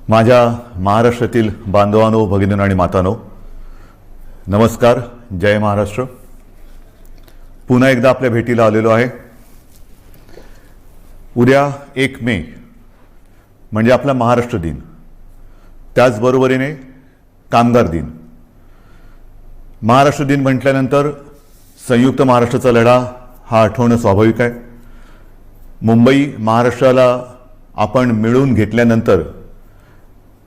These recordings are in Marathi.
माझ्या महाराष्ट्रातील बांधवांनो, भगिनींनो आणि मातांनो, नमस्कार. जय महाराष्ट्र. पुन्हा एकदा आपल्या भेटीला आलेलो आहे. उद्या 1 मे म्हणजे आपला महाराष्ट्र दिन, त्याचबरोबरीने कामगार दिन. महाराष्ट्र दिन म्हटल्यानंतर संयुक्त महाराष्ट्राचा लढा हा आठवणं स्वाभाविक आहे. मुंबई महाराष्ट्राला आपण मिळवून घेतल्यानंतर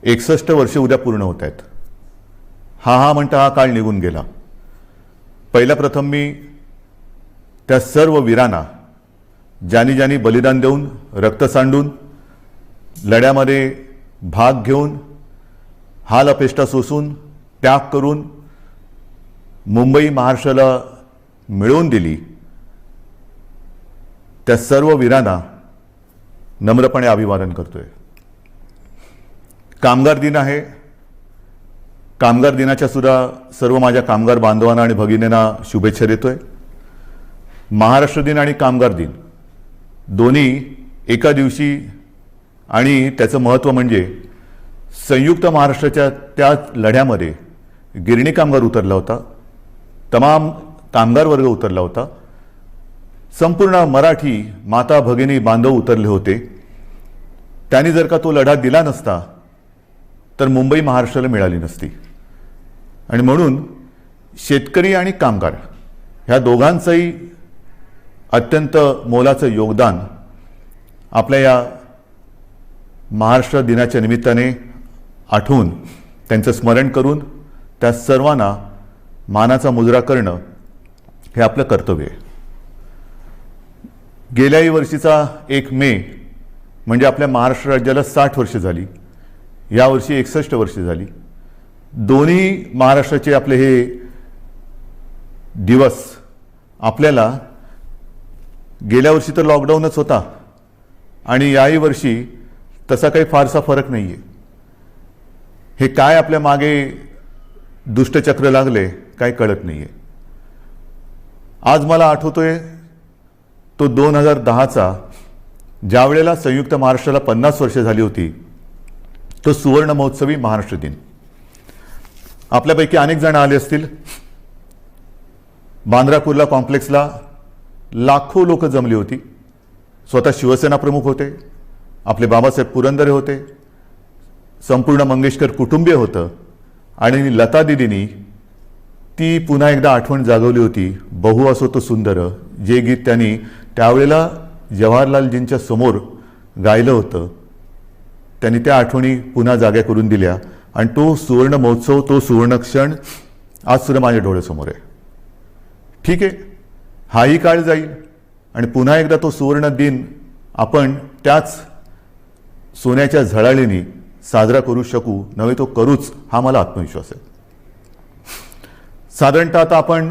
61 वर्ष उद्या पूर्ण होत आहेत. हा म्हणता हा काळ निघून गेला. पहिल्या प्रथम मी त्या सर्व वीरांना, ज्यांनी बलिदान देऊन, रक्त सांडून, लढ्यामध्ये भाग घेऊन, हाल अपेष्टा सोसून, त्याग करून मुंबई महाराष्ट्राला मिळवून दिली, त्या सर्व वीरांना नम्रपणे अभिवादन करतोय. कामगार दिन आहे. कामगार दिनाच्या सुद्धा सर्व माझ्या कामगार बांधवांना आणि भगिनींना शुभेच्छा देतोय. महाराष्ट्र दिन आणि कामगार दिन दोन्ही एका दिवशी, आणि त्याचं महत्त्व म्हणजे संयुक्त महाराष्ट्राच्या त्या लढ्यामध्ये गिरणी कामगार उतरला होता, तमाम कामगार वर्ग उतरला होता, संपूर्ण मराठी माता भगिनी बांधव उतरले होते. त्यांनी जर का तो लढा दिला नसता तर मुंबई महाराष्ट्राला मिळाली नसती. आणि म्हणून शेतकरी आणि कामगार ह्या दोघांचंही अत्यंत मोलाचं योगदान आपल्या या महाराष्ट्र दिनाच्या निमित्ताने आठवून, त्यांचं स्मरण करून त्या सर्वांना मानाचा मुजरा करणं हे आपलं कर्तव्य आहे. गेल्याही वर्षीचा 1 मे म्हणजे आपल्या महाराष्ट्र राज्याला 60 वर्ष झाली. यावर्षी 61 वर्ष झाली. दोन्ही महाराष्ट्राचे आपले हे दिवस आपल्याला, गेल्या वर्षी तर लॉकडाऊनच होता आणि याही वर्षी तसा काही फारसा फरक नाही आहे. हे काय आपल्या मागे दुष्टचक्र लागले काय कळत नाही आहे. आज मला आठवतोय तो 2010चा, ज्यावेळेला संयुक्त महाराष्ट्राला 50 वर्ष झाली होती, तो सुवर्ण महोत्सवी महाराष्ट्र दिन. आपल्यापैकी अनेक जण आले असतील. बांद्रा कुर्ला कॉम्प्लेक्सला लाखो लोक जमली होती. स्वतः शिवसेना प्रमुख होते, आपले बाबासाहेब पुरंदरे होते, संपूर्ण मंगेशकर कुटुंबीय होतं, आणि लता दिदींनी ती पुन्हा एकदा आठवण जागवली होती. बहु असो तो सुंदर, जे गीत त्यांनी त्यावेळेला जवाहरलालजींच्या समोर गायलं होतं, त्यांनी त्या आठवणी पुन्हा जाग्या करून दिल्या. आणि तो सुवर्ण महोत्सव, तो सुवर्ण क्षण आज सुद्धा माझ्या डोळ्यासमोर आहे. ठीक आहे, हाही काळ जाईल आणि पुन्हा एकदा तो सुवर्ण दिन आपण त्याच सोन्याच्या झळाळीने साजरा करू शकू, नव्हे तो करूच, हा मला आत्मविश्वास आहे. साधारणतः आता आपण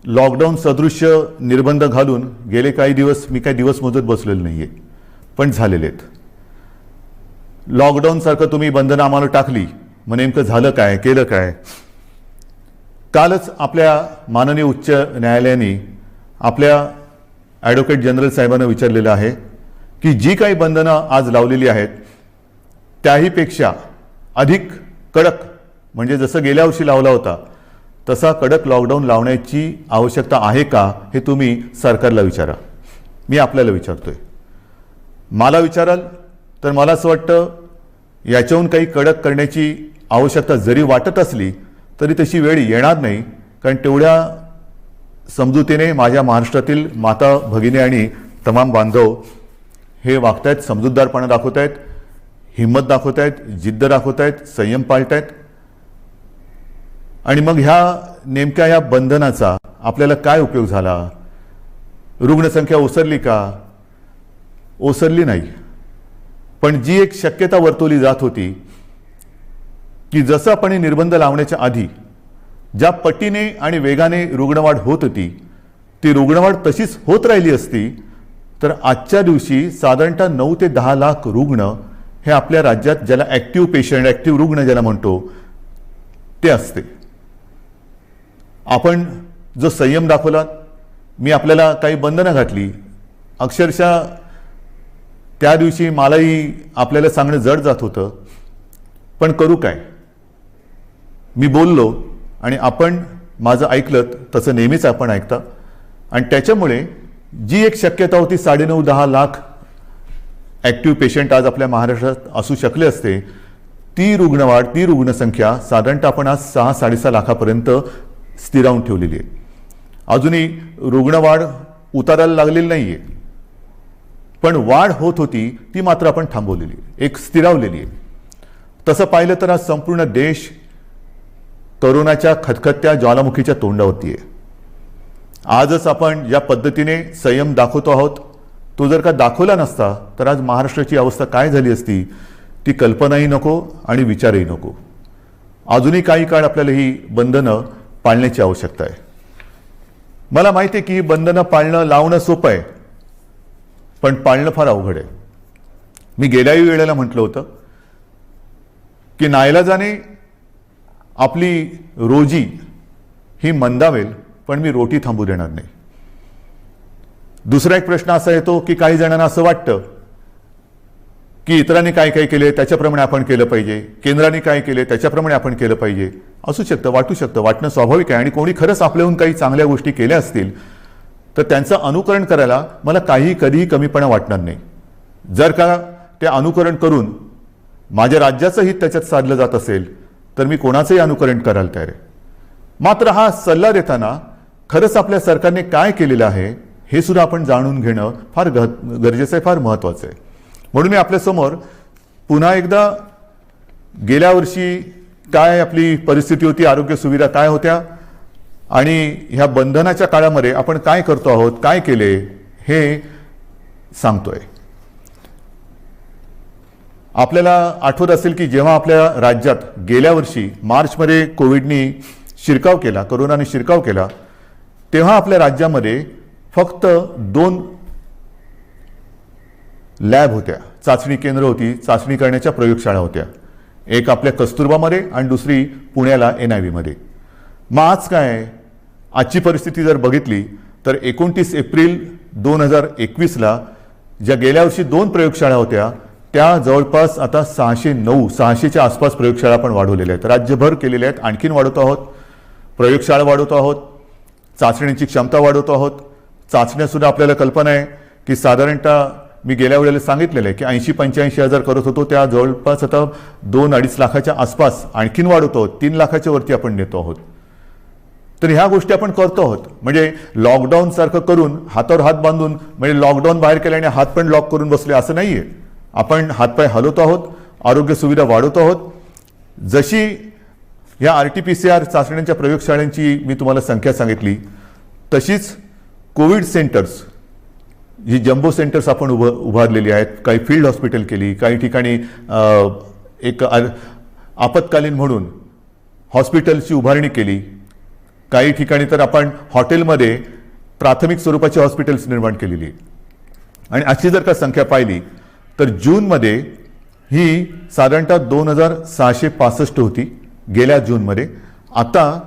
लॉकडाऊन सदृश्य निर्बंध घालून गेले काही दिवस, मी काही दिवस मोजत बसलेलो नाही आहे, पण झालेले आहेत. लॉकडाऊनसारखं तुम्ही बंधनं आम्हाला टाकली, मग नेमकं झालं काय, केलं काय? कालच आपल्या माननीय उच्च न्यायालयाने आपल्या ॲडव्होकेट जनरल साहेबांना विचारलेलं आहे की जी काही बंधनं आज लावलेली आहेत त्याहीपेक्षा अधिक कडक, म्हणजे जसं गेल्या वर्षी लावला होता तसा कडक लॉकडाऊन लावण्याची आवश्यकता आहे का, हे तुम्ही सरकारला विचारा. मी आपल्याला विचारतोय. मला विचाराल तर मला असं वाटतं याच्याहून काही कडक करण्याची आवश्यकता जरी वाटत असली तरी तशी वेळ येणार नाही, कारण तेवढ्या समजुतीने माझ्या महाराष्ट्रातील माता भगिनी आणि तमाम बांधव हे वागत आहेत, समजूतदारपणा दाखवत आहेत, हिंमत दाखवत आहेत, जिद्द दाखवत आहेत, संयम पाळत आहेत. आणि मग नेमक्या ह्या बंधनाचा आपल्याला काय उपयोग झाला? रुग्णसंख्या ओसरली का? ओसरली नाही. पण जी एक शक्यता वर्तवली जात होती की जसं आपण निर्बंध लावण्याच्या आधी ज्या पटीने आणि वेगाने रुग्णवाढ होत होती, ती रुग्णवाढ तशीच होत राहिली असती तर आजच्या दिवशी साधारणतः 9 ते 10 लाख रुग्ण हे आपल्या राज्यात, ज्याला ॲक्टिव्ह पेशंट, ॲक्टिव्ह रुग्ण ज्याला म्हणतो, ते असते. आपण जो संयम दाखवला, मी आपल्याला काही बंधनं घातली, अक्षरशः त्या दिवशी मलाही आपल्याला सांगणं जड जात होतं पण करू काय? मी बोललो आणि आपण माझं ऐकलं तसं नेहमीच आपण ऐकता, आणि त्याच्यामुळे जी एक शक्यता होती 9.5-10 लाख ॲक्टिव्ह पेशंट आज आपल्या महाराष्ट्रात असू शकले असते, ती रुग्णवाढ, ती रुग्णसंख्या साधारणतः आपण आज 6-6.5 लाखापर्यंत स्थिरावून ठेवलेली आहे. अजूनही रुग्णवाढ उतारायला लागलेली नाही आहे, पण वाढ होत होती ती मात्र आपण थांबवलेली आहे, एक स्थिरावलेली आहे. तसं पाहिलं तर आज संपूर्ण देश करोनाच्या खतखत्या ज्वालामुखीच्या तोंडावरती आहे. आजच आपण ज्या पद्धतीने संयम दाखवतो आहोत, तो जर का दाखवला नसता तर आज महाराष्ट्राची अवस्था काय झाली असती ती कल्पनाही नको आणि विचारही नको. अजूनही काही काळ आपल्याला ही बंधनं पाळण्याची आवश्यकता आहे. मला माहिती आहे की बंधनं पाळणं, लावणं सोपं आहे, पण पाळणं फार अवघड आहे. मी गेल्याही वेळेला म्हटलं होतं की नाईलाजाने आपली रोजी ही मंदावेल, पण मी रोटी थांबू देणार नाही. दुसरा एक प्रश्न असा येतो की काही जणांना असं वाटतं की इतरांनी काय काय केले त्याच्याप्रमाणे आपण केलं पाहिजे, केंद्राने काय केले त्याच्याप्रमाणे आपण केलं पाहिजे. असू शकतं, वाटू शकतं, वाटणं स्वाभाविक आहे. आणि कोणी खरंच आपल्याहून काही चांगल्या गोष्टी केल्या असतील तर त्यांचं अनुकरण करायला मला कधीही कमीपणा वाटणार नाही. जर का ते अनुकरण करून माझ्या राज्याचं हित त्याच्यात साधलं जात असेल तर मी कोणाचंही अनुकरण करायला तयार आहे. मात्र हा सल्ला देताना खरंच आपल्या सरकारने काय केलेलं आहे हे सुद्धा आपण जाणून घेणं फार गरजेचं आहे, फार महत्त्वाचं आहे. म्हणून मी आपल्यासमोर पुन्हा एकदा गेल्या वर्षी काय आपली परिस्थिती होती, आरोग्य सुविधा काय होत्या, आणि ह्या बंधनाच्या काळामध्ये आपण काय करतो आहोत, काय केले हे सांगतोय. आपल्याला आठवत असेल की जेव्हा आपल्या राज्यात गेल्या वर्षी मार्चमध्ये कोविडनी शिरकाव केला, कोरोनाने शिरकाव केला, तेव्हा आपल्या राज्यामध्ये फक्त 2 लॅब होत्या, चाचणी केंद्र होती, चाचणी करण्याच्या प्रयोगशाळा होत्या. एक आपल्या कस्तुरबामध्ये आणि दुसरी पुण्याला NIV मध्ये. मग आज काय, आजची परिस्थिती जर बघितली तर 29 एप्रिल 2021ला ज्या गेल्या वर्षी 2 प्रयोगशाळा होत्या त्या जवळपास आता 600च्या आसपास प्रयोगशाळा आपण वाढवलेल्या आहेत, राज्यभर केलेल्या आहेत. आणखीन वाढवतो आहोत, प्रयोगशाळा वाढवतो आहोत, चाचण्यांची क्षमता वाढवतो आहोत. चाचण्यासुद्धा आपल्याला कल्पना आहे की साधारणतः मी गेल्या वेळेला सांगितलेलं आहे की 80-85 हजार करत होतो, त्या जवळपास आता 2-2.5 लाखाच्या आसपास आणखीन वाढवतो आहोत, 3 लाखाच्या वरती आपण नेतो आहोत. तर ह्या गोष्टी आपण करतो आहोत. म्हणजे लॉकडाऊन सारखं करून हातावर हात बांधून, म्हणजे लॉकडाऊन बाहेर केल्याने हात पण लॉक करून बसले असं नाहीये. आपण हातपाय हलवतो आहोत, आरोग्य सुविधा वाढवतो आहोत. जशी ह्या RT-PCR चाचण्यांच्या प्रयोगशाळांची मी तुम्हाला संख्या सांगितली, तशीच कोविड सेंटर्स, ही जम्बो सेंटर्स आपण उभारलेली आहेत. काही फील्ड हॉस्पिटल केली, काही ठिकाणी एक आपत्कालीन म्हणून हॉस्पिटलची उभारणी केली, काही ठिकाणी तर आपण हॉटेलमध्ये प्राथमिक स्वरूपाची हॉस्पिटल्स निर्माण केलेली. आणि अशी जर का संख्या पाहिली तर जूनमध्ये ही साधारणतः 2665 होती गेल्या जूनमध्ये. आता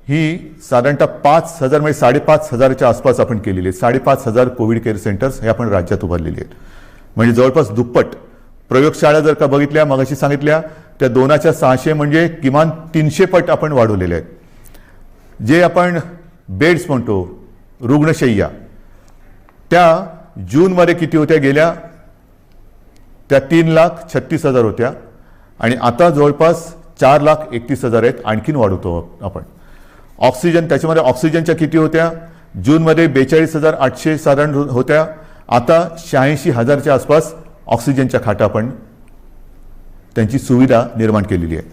ही साधारणतः 5,000 म्हणजे 5,500च्या आसपास आपण केलेली आहे. 5,500 कोविड केअर सेंटर्स हे आपण राज्यात उभारलेली आहेत. म्हणजे जवळपास दुप्पट. प्रयोगशाळा जर का बघितल्या, मगाशी सांगितल्या त्या 2च्या 600 म्हणजे किमान 300 पट आपण वाढवलेले आहेत. जे आपण बेड्स म्हणतो, रुग्णशय्या, त्या जूनमध्ये किती होत्या गेल्या, त्या 3,36,000 होत्या आणि आता जवळपास 4,31,000 आहेत. आणखीन वाढवतो आपण. ऑक्सिजन, त्याच्यामध्ये ऑक्सिजनच्या किती होत्या, जूनमध्ये 42,800 साधारण होत्या, आता 86,000च्या आसपास ऑक्सिजनच्या खाटा आपण त्यांची सुविधा निर्माण केलेली आहे.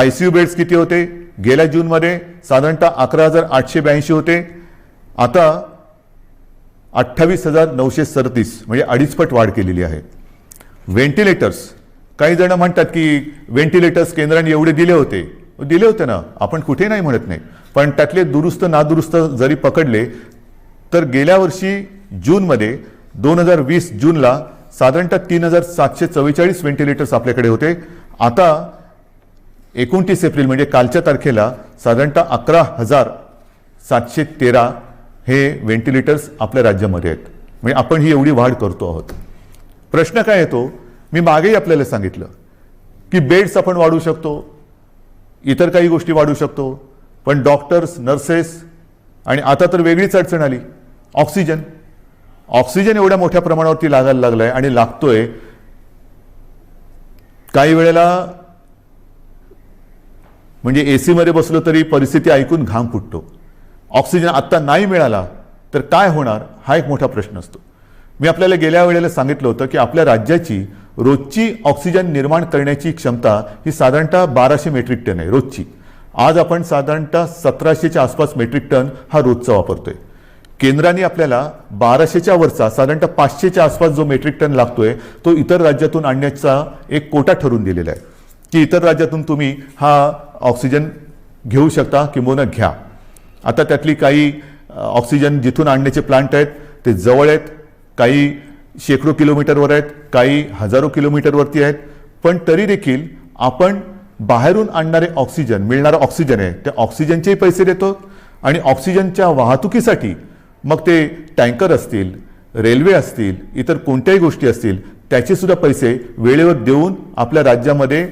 ICU बेड्स किती होते, गेल्या जूनमध्ये साधारणतः 11,882 होते, आता 28,937 म्हणजे 2.5 पट वाढ केलेली आहे. व्हेंटिलेटर्स, काही जण म्हणतात की व्हेंटिलेटर्स केंद्राने एवढे दिले होते ना, आपण कुठे नाही म्हणत नाही, पण त्यातले दुरुस्त नादुरुस्त जरी पकडले तर गेल्या वर्षी जूनमध्ये 2020 जूनला साधारणतः 3,744 व्हेंटिलेटर्स आपल्याकडे होते. आता 29 एप्रिल म्हणजे कालच्या तारखेला साधारणतः 11,713 हे व्हेंटिलेटर्स आपल्या राज्यामध्ये आहेत. म्हणजे आपण ही एवढी वाढ करतो आहोत. प्रश्न काय येतो, मी मागेही आपल्याला सांगितलं की बेड्स आपण वाढवू शकतो, इतर काही गोष्टी वाढवू शकतो, पण डॉक्टर्स, नर्सेस आणि आता तर वेगळीच अडचण आली, ऑक्सिजन. ऑक्सिजन एवढ्या मोठ्या प्रमाणावरती लागायला लागलाय आणि लागतोय. काही वेळेला म्हणजे एसी मध्ये बसलो तरी परिस्थिती ऐकून घाम फुटतो. ऑक्सिजन आत्ता नाही मिळाला तर काय होणार, हा एक मोठा प्रश्न असतो. मी आपल्याला गेल्या वेळेला सांगितलं होतं की आपल्या राज्याची रोजची ऑक्सिजन निर्माण करण्याची क्षमता ही साधारणतः 1200 मेट्रिक टन आहे रोजची. आज आपण साधारणतः 1700च्या आसपास मेट्रिक टन हा रोजचा वापरतोय. केंद्राने आपल्याला 1200च्या वरचा साधारणतः 500च्या आसपास जो मेट्रिक टन लागतोय तो इतर राज्यातून आणण्याचा एक कोटा ठरवून दिलेला आहे की इतर राज्यातून तुम्ही हा ऑक्सिजन घेऊ शकता किंवा घ्या. आता त्यातली काही ऑक्सिजन जिथून आणण्याचे प्लांट आहेत ते जवळ आहेत, काही शेकडो किलोमीटरवर आहेत, काही हजारो किलोमीटरवरती आहेत, पण तरी देखील आपण बाहेरून आणणारे ऑक्सिजन, मिळणारा ऑक्सिजन आहे त्या ऑक्सिजनचेही पैसे देतो आणि ऑक्सिजनच्या वाहतुकीसाठी मग ते टँकर असतील, रेल्वे असतील, इतर कोणत्याही गोष्टी असतील त्याचे सुद्धा पैसे वेळेवर देऊन आपल्या राज्यामध्ये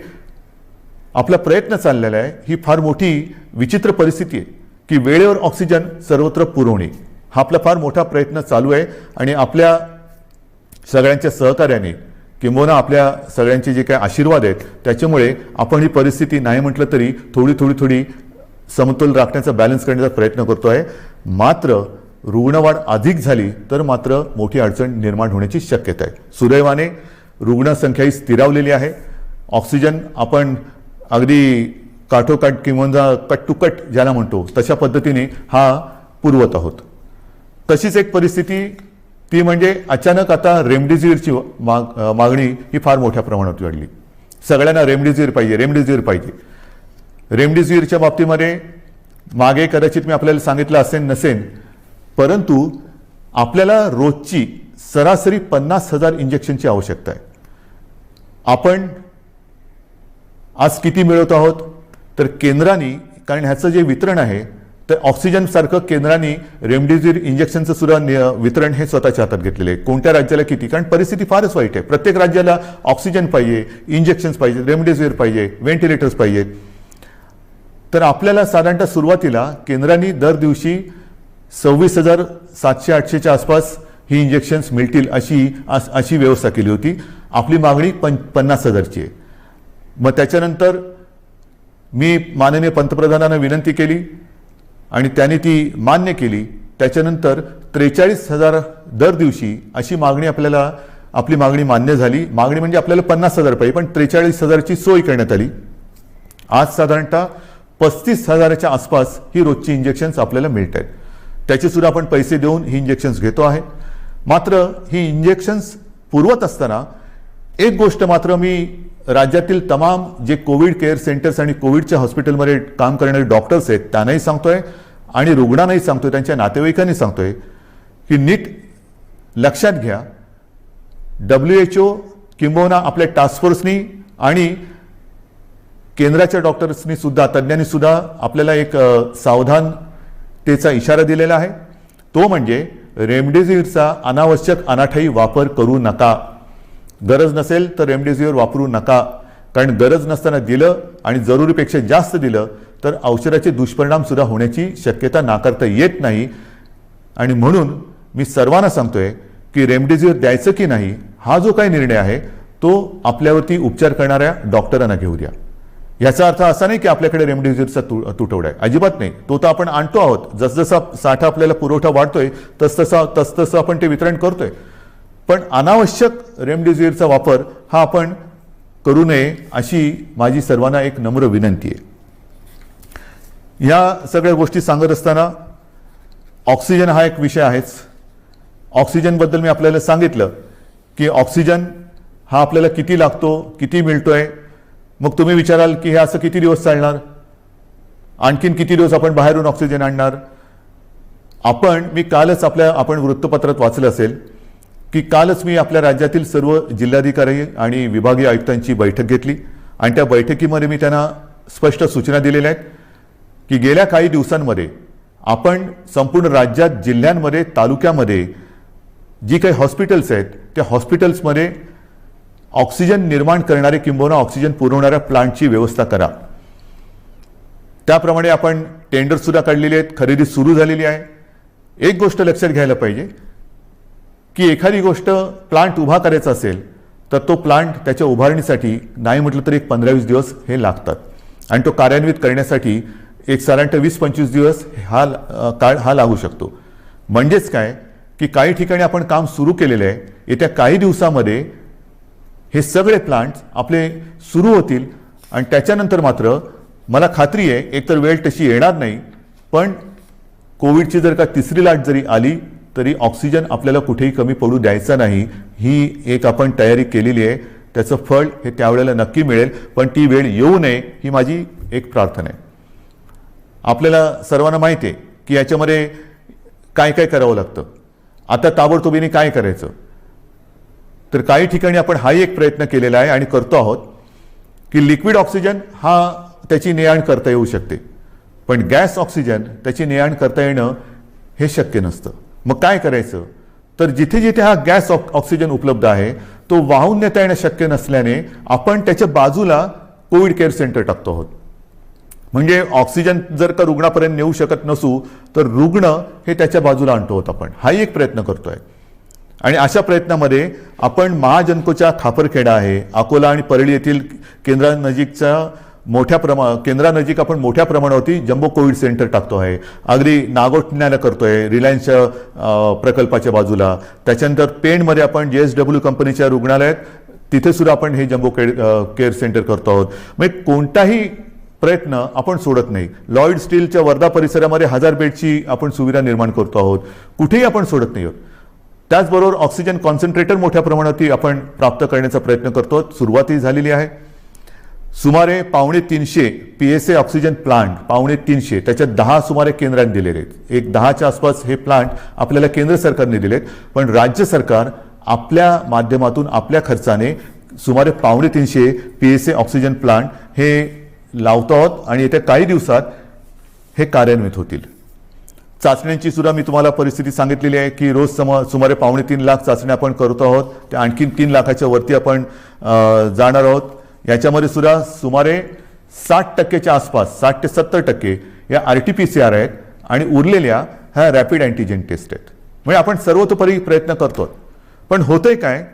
आपला प्रयत्न चाललेला आहे. ही फार मोठी विचित्र परिस्थिती आहे की वेळेवर ऑक्सिजन सर्वत्र पुरवणे हा आपला फार मोठा प्रयत्न चालू आहे आणि आपल्या सगळ्यांच्या सहकार्याने किंबहुना आपल्या सगळ्यांचे जे काही आशीर्वाद आहेत त्याच्यामुळे आपण ही परिस्थिती नाही म्हटलं तरी थोडी समतोल राखण्याचा, बॅलन्स करण्याचा प्रयत्न करतो आहे. मात्र रुग्णवाढ अधिक झाली तर मात्र मोठी अडचण निर्माण होण्याची शक्यता आहे. सुदैवाने रुग्णसंख्या ही स्थिरावलेली आहे. ऑक्सिजन आपण अगदी काठोकाठ किंवा कट टू कट ज्याला म्हणतो तशा पद्धतीने हा पुरवत आहोत. तशीच एक परिस्थिती ती म्हणजे अचानक आता रेमडेसिवीरची मागणी ही फार मोठ्या प्रमाणात वाढली. सगळ्यांना रेमडेसिवीर पाहिजे. रेमडेसिवीरच्या बाबतीमध्ये मागे कदाचित मी आपल्याला सांगितलं असेल नसेल, परंतु आपल्याला रोजची सरासरी 50,000 इंजेक्शनची आवश्यकता आहे. आपण आज किती मिळवत आहोत तर केंद्राने, कारण ह्याचं जे वितरण आहे तर ऑक्सिजन सारखं केंद्राने रेमडेसिवीर इंजेक्शनचं सुद्धा वितरण हे स्वतःच्या हातात घेतलेले आहे. कोणत्या राज्याला किती, कारण परिस्थिती फारच वाईट आहे. प्रत्येक राज्याला ऑक्सिजन पाहिजे, इंजेक्शन्स पाहिजे, रेमडेसिवीर पाहिजे, व्हेंटिलेटर्स पाहिजेत. तर आपल्याला साधारणतः सुरुवातीला केंद्राने दर दिवशी 26,700-800च्या आसपास ही इंजेक्शन्स मिळतील अशी व्यवस्था केली होती. आपली मागणी 50,000ची आहे. मग त्याच्यानंतर मी माननीय पंतप्रधानांना विनंती केली आणि त्यांनी ती मान्य केली. त्याच्यानंतर 43,000 दर दिवशी अशी मागणी आपली मागणी मान्य झाली. मागणी म्हणजे आपल्याला 50,000 पाहिजे, पण 43,000ची सोय करण्यात आली. आज साधारणतः 35,000च्या आसपास ही रोजची इंजेक्शन्स आपल्याला मिळत आहेत. त्याचे सुद्धा आपण पैसे देऊन ही इंजेक्शन्स घेतो आहे. मात्र ही इंजेक्शन्स पुरवत असताना एक गोष्ट मात्र मी राज्यातील तमाम जे कोविड केअर सेंटर्स आणि कोविडच्या हॉस्पिटलमध्ये काम करणारे डॉक्टर्स आहेत त्यांनाही सांगतोय आणि रुग्णांनाही सांगतोय, त्यांच्या नातेवाईकांनी सांगतोय की नीट लक्षात घ्या, WHO किंबहुना आपल्या टास्क फोर्सनी आणि केंद्राच्या डॉक्टर्सनी सुद्धा, तज्ज्ञांनी सुद्धा आपल्याला एक सावधानतेचा इशारा दिलेला आहे. तो म्हणजे रेमडेसिवीरचा अनावश्यक अनाठायी वापर करू नका. गरज नसेल तर रेमडेसिवीर वापरू नका, कारण गरज नसताना दिलं आणि जरुरीपेक्षा जास्त दिलं तर औषधाचे दुष्परिणाम सुद्धा होण्याची शक्यता नाकारता येत नाही. आणि म्हणून मी सर्वांना सांगतोय की रेमडेसिवीर द्यायचं की नाही हा जो काही निर्णय आहे तो आपल्यावरती उपचार करणाऱ्या डॉक्टरांना घेऊ द्या. याचा अर्थ असा नाही की आपल्याकडे रेमडेसिवीरचा तुटवडा आहे, अजिबात नाही. तो तर आपण आणतो आहोत. जसजसा साठा आपल्याला पुरवठा वाढतोय तसतसं आपण ते वितरण करतोय. पण अनावश्यक रेमडेसिवीरचा वापर हा आपण करू नये अशी माझी सर्वांना एक नम्र विनंती आहे. या सगळ्या गोष्टी सांगत असताना ऑक्सिजन हा एक विषय आहेच. ऑक्सिजनबद्दल मी आपल्याला सांगितलं की ऑक्सिजन हा आपल्याला किती लागतो, किती मिळतोय. मग तुम्ही विचाराल की हे असं किती दिवस चालणार, आणखीन किती दिवस आपण बाहेरून ऑक्सिजन आणणार. मी कालच आपण वृत्तपत्रात वाचलं असेल की कालच मी आपल्या राज्यातील सर्व जिल्हाधिकारी आणि विभागीय आयुक्तांची बैठक घेतली आणि त्या बैठकीमध्ये मी त्यांना स्पष्ट सूचना दिलेल्या आहेत की गेल्या काही दिवसांमध्ये आपण संपूर्ण राज्यात, जिल्ह्यांमध्ये, तालुक्यामध्ये जी काही हॉस्पिटल्स आहेत त्या हॉस्पिटल्समध्ये ऑक्सिजन निर्माण करणारे किंबहुना ऑक्सिजन पुरवणाऱ्या प्लांटची व्यवस्था करा. त्याप्रमाणे आपण टेंडर सुद्धा काढलेली आहेत, खरेदी सुरू झालेली आहे. एक गोष्ट लक्षात घ्यायला पाहिजे की एखादी गोष्ट प्लांट उभा करायचा असेल तर तो प्लांट त्याच्या उभारणीसाठी नाही म्हटलं तर एक 15-20 दिवस हे लागतात आणि तो कार्यान्वित करण्यासाठी एक साधारणतः 20-25 दिवस काळ हा लागू शकतो. म्हणजेच काय की काही ठिकाणी आपण काम सुरू केलेलं आहे, येत्या काही दिवसामध्ये हे सगळे प्लांट्स आपले सुरू होतील आणि त्याच्यानंतर मात्र मला खात्री आहे एकतर वेळ तशी येणार नाही, पण कोविडची जर का तिसरी लाट जरी आली तरी ऑक्सिजन आपल्याला कुठेही कमी पडू द्यायचा नाही. ही एक आपण तयारी केलेली आहे, त्याचं फळ हे त्यावेळेला नक्की मिळेल, पण ती वेळ येऊ नये ही माझी एक प्रार्थना आहे. आपल्याला सर्वांना माहिती आहे की याच्यामध्ये काय काय करावं लागतं. आता ताबडतोबीने काय करायचं, तर काही ठिकाणी आपण हाही एक प्रयत्न केलेला आहे आणि करतो आहोत की लिक्विड ऑक्सिजन हा त्याची ने-आण करता येऊ शकते, पण गॅस ऑक्सिजन त्याची ने-आण करता येणं हे शक्य नसतं. मग काय करायचं, तर जिथे जिथे हा गॅस ऑक्सिजन उपलब्ध आहे तो वाहून नेता येणं शक्य नसल्याने आपण त्याच्या बाजूला कोविड केअर सेंटर टाकतो आहोत. म्हणजे ऑक्सिजन जर का रुग्णापर्यंत नेऊ शकत नसू तर रुग्ण हे त्याच्या बाजूला आणतो आहोत आपण. हाही एक प्रयत्न करतोय आणि अशा प्रयत्नामध्ये आपण महाजनकोच्या खापरखेडा आहे, अकोला आणि परळी येथील केंद्रानजीकच्या केंद्रानजीक आपण मोठ्या प्रमाणावरती जम्बो कोविड सेंटर टाकतो आहे. अगदी नागोठण्याला करतोय रिलायन्सच्या प्रकल्पाच्या बाजूला. त्याच्यानंतर पेणमध्ये आपण JSW कंपनीच्या रुग्णालयात तिथे सुद्धा आपण हे जम्बो केअर सेंटर करतो आहोत. म्हणजे कोणताही प्रयत्न आपण सोडत नाही. लॉयड स्टीलच्या वर्धा परिसरामध्ये 1000 बेडची आपण सुविधा निर्माण करतो आहोत, कुठेही आपण सोडत नाही आहोत. त्याचबरोबर ऑक्सिजन कॉन्सन्ट्रेटर मोठ्या प्रमाणात आपण प्राप्त करण्याचा प्रयत्न करतो, सुरुवातही झालेली आहे. सुमारे 350 PSA ऑक्सिजन प्लांट 350 त्याच्यात 10 सुमारे केंद्राने दिलेले आहेत. एक 10च्या आसपास हे प्लांट आपल्याला केंद्र सरकारने दिलेत, पण राज्य सरकार आपल्या माध्यमातून आपल्या खर्चाने सुमारे 350 PSA ऑक्सिजन प्लांट हे लावतो आहोत आणि येत्या काही दिवसात हे कार्यान्वित होतील. चाचण्यांची सुद्धा मी तुम्हाला परिस्थिती सांगितलेली आहे की रोज सुमारे 2.5 लाख चाचण्या आपण करतो आहोत. त्या आणखीन 3 लाखाच्या वरती आपण जाणार आहोत. याच्यामध्ये सुद्धा सुमारे 60%च्या आसपास 60 ते 70% या RT-PCR आहेत आणि उरलेल्या ह्या रॅपिड अँटीजेन टेस्ट आहेत. म्हणजे आपण सर्वतोपरी प्रयत्न करतो. पण होतंय काय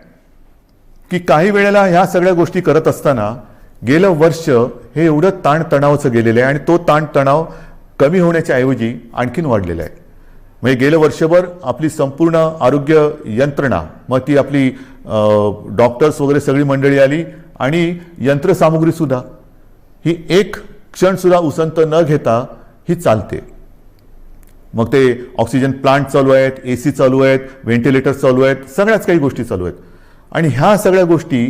की काही वेळेला ह्या सगळ्या गोष्टी करत असताना गेलं वर्ष हे एवढं ताणतणावाचं गेलेलं आहे आणि तो ताणतणाव कमी होण्याच्या ऐवजी आणखीन वाढलेला आहे. म्हणजे गेलं वर्षभर आपली संपूर्ण आरोग्य यंत्रणा, मग ती आपली डॉक्टर्स वगैरे सगळी मंडळी आली आणि यंत्रसामुग्री सुद्धा ही एक क्षण सुद्धा उसंत न घेता ही चालते. मग ते ऑक्सिजन प्लांट चालू आहेत, AC चालू आहेत, व्हेंटिलेटर्स चालू आहेत, सगळ्याच काही गोष्टी चालू आहेत आणि ह्या सगळ्या गोष्टी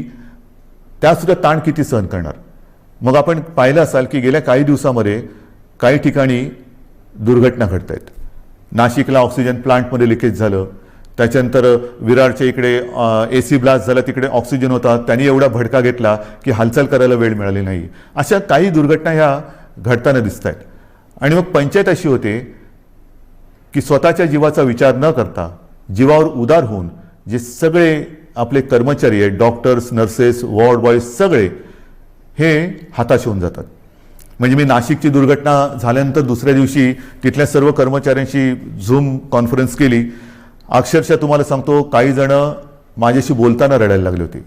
त्यासुद्धा ताण किती सहन करणार. मग आपण पाहिलं असाल की गेल्या काही दिवसामध्ये काही ठिकाणी दुर्घटना घडत आहेत. नाशिकला ऑक्सिजन प्लांटमध्ये लिकेज झालं, त्याच्यानंतर विरारच्या इकडे AC ब्लास्ट झाला, तिकडे ऑक्सिजन होता, त्यांनी एवढा भडका घेतला की हालचाल करायला वेळ मिळाली नाही. अशा काही दुर्घटना ह्या घडताना दिसत आहेत. आणि मग पंचायत अशी होते की स्वतःच्या जीवाचा विचार न करता जीवावर उदार होऊन जे सगळे आपले कर्मचारी आहेत, डॉक्टर्स, नर्सेस, वॉर्ड बॉयज सगळे हे हताश होऊन जातात. म्हणजे मी नाशिकची दुर्घटना झाल्यानंतर दुसऱ्या दिवशी तिथल्या सर्व कर्मचाऱ्यांशी झूम कॉन्फरन्स केली. अक्षरशः तुम्हाला सांगतो काही जण माझ्याशी बोलताना रडायला लागले होते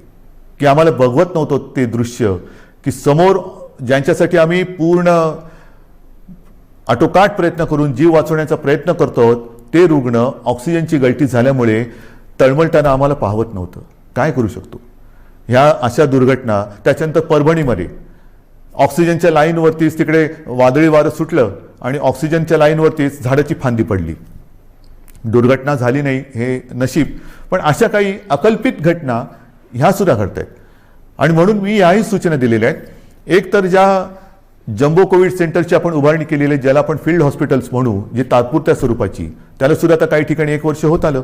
की आम्हाला बघवत नव्हतं ते दृश्य की समोर ज्यांच्यासाठी आम्ही पूर्ण आटोकाट प्रयत्न करून जीव वाचवण्याचा प्रयत्न करतो ते रुग्ण ऑक्सिजनची गळती झाल्यामुळे तळमळताना आम्हाला पाहवत नव्हतं. काय करू शकतो ह्या अशा दुर्घटना. त्याच्यानंतर परभणीमध्ये ऑक्सिजनच्या लाईनवरतीच तिकडे वादळी वारं सुटलं आणि ऑक्सिजनच्या लाईनवरतीच झाडाची फांदी पडली. दुर्घटना झाली नाही हे नशीब, पण अशा काही अकल्पित घटना ह्या सुद्धा घडत आहेत. आणि म्हणून मी याही सूचना दिलेल्या आहेत. एक तर ज्या जम्बो कोविड सेंटरची आपण उभारणी केलेली आहे, ज्याला आपण फील्ड हॉस्पिटल्स म्हणू, जी तात्पुरत्या स्वरूपाची, त्याला सुद्धा आता काही ठिकाणी 1 वर्ष होत आलं.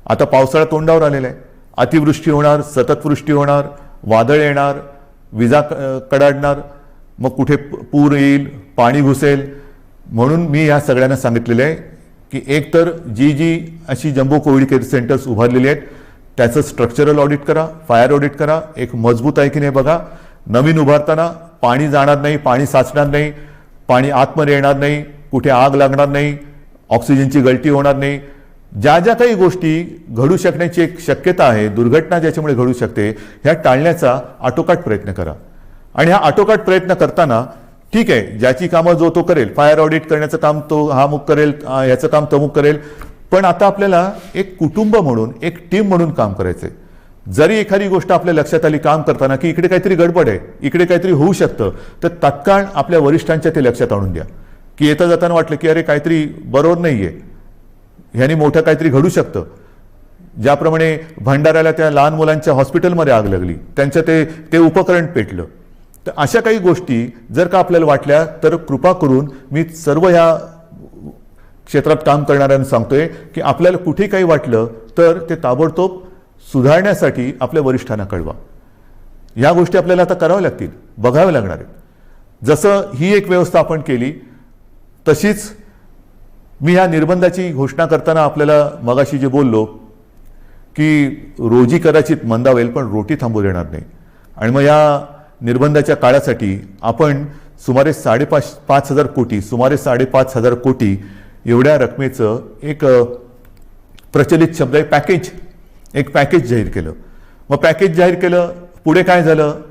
आता पावसाळा तोंडावर आलेला आहे. अतिवृष्टी होणार, सततवृष्टी होणार, वादळ येणार, विजा कडाडणार, मग कुठे पूर येईल, पाणी घुसेल. म्हणून मी या सगळ्यांना सांगितलेलं आहे की एक तर जी अशी जम्बो कोविड केअर सेंटर्स उभारलेली आहेत त्याचं स्ट्रक्चरल ऑडिट करा, फायर ऑडिट करा, एक मजबूत आहे की नाही बघा. नवीन उभारताना पाणी जाणार नाही, पाणी साचणार नाही, पाणी आतमध्ये येणार नाही, कुठे आग लागणार नाही, ऑक्सिजनची गळती होणार नाही. ज्या ज्या काही गोष्टी घडू शकण्याची एक शक्यता आहे, दुर्घटना ज्याच्यामुळे घडू शकते, ह्या टाळण्याचा आटोकाट प्रयत्न करा. आणि हा आटोकाट प्रयत्न करताना ठीक आहे, ज्याची कामं जो तो करेल, फायर ऑडिट करण्याचं काम तो हा मुक करेल, ह्याचं काम तमुक करेल, पण आता आपल्याला एक कुटुंब म्हणून, एक टीम म्हणून काम करायचंय. जरी एखादी गोष्ट आपल्या लक्षात आली काम करताना की इकडे काहीतरी गडबड आहे, इकडे काहीतरी होऊ शकतं, तर तात्काळ आपल्या वरिष्ठांच्या ते लक्षात आणून द्या की येता जाताना वाटलं की अरे काहीतरी बरोबर नाहीये, ह्यानी मोठं काहीतरी घडू शकतं. ज्याप्रमाणे भंडाऱ्याला त्या लहान मुलांच्या हॉस्पिटलमध्ये आग लागली, त्यांचं ते उपकरण पेटलं. तर अशा काही गोष्टी जर का आपल्याला वाटल्या तर कृपा करून मी सर्व ह्या क्षेत्रात काम करणाऱ्यांना सांगतोय की आपल्याला कुठे काही वाटलं तर ते ताबडतोब सुधारण्यासाठी आपल्या वरिष्ठांना कळवा. या गोष्टी आपल्याला आता कराव्या लागतील, बघाव्या लागणार आहेत. जसं ही एक व्यवस्था आपण केली, तशीच मी ह्या निर्बंधाची घोषणा करताना आपल्याला मगाशी जे बोललो की रोजी कदाचित मंदावेल पण रोटी थांबू देणार नाही. आणि मग या निर्बंधाच्या काळासाठी आपण सुमारे 5,500 कोटी, सुमारे 5,500 कोटी एवढ्या रकमेचं एक प्रचलित शब्द आहे पॅकेज, एक पॅकेज जाहीर केलं. मग पॅकेज जाहीर केलं, पुढे काय झालं?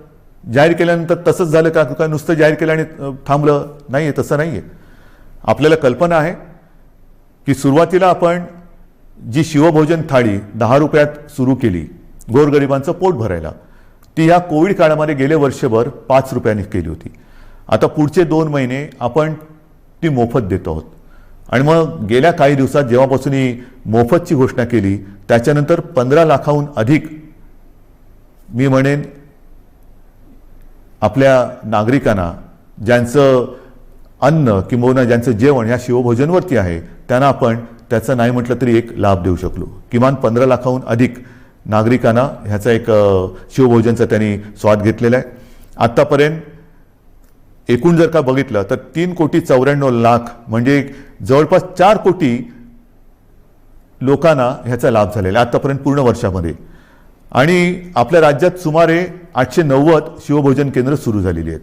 जाहीर केल्यानंतर तसंच झालं का नुसतं जाहीर केलं आणि थांबलं? नाहीये, तसं नाहीये. आपल्याला कल्पना आहे की सुरुवातीला आपण जी शिवभोजन थाळी 10 रुपयात सुरू केली गोरगरिबांचं पोट भरायला, ती ह्या कोविड काळामध्ये गेले वर्षभर 5 रुपयांनी केली होती. आता पुढचे 2 महिने आपण ती मोफत देत आहोत. आणि मग गेल्या काही दिवसात जेव्हापासून ही मोफतची घोषणा केली त्याच्यानंतर 15 लाखाहून अधिक मी म्हणेन आपल्या नागरिकांना ज्यांचं अन्न किंवा ज्यांचं जेवण ह्या शिवभोजनवरती आहे त्यांना आपण त्याचं नाही म्हटलं तरी एक लाभ देऊ शकलो. किमान 15 लाखाहून अधिक नागरिकांना ह्याचा एक शिवभोजनचा त्यांनी स्वाद घेतलेला आहे. आत्तापर्यंत एकूण जर का बघितलं तर 3,94,00,000 म्हणजे जवळपास 4 कोटी लोकांना ह्याचा लाभ झालेला आहे आत्तापर्यंत पूर्ण वर्षामध्ये. आणि आपल्या राज्यात सुमारे 890 शिवभोजन केंद्र सुरू झालेली आहेत.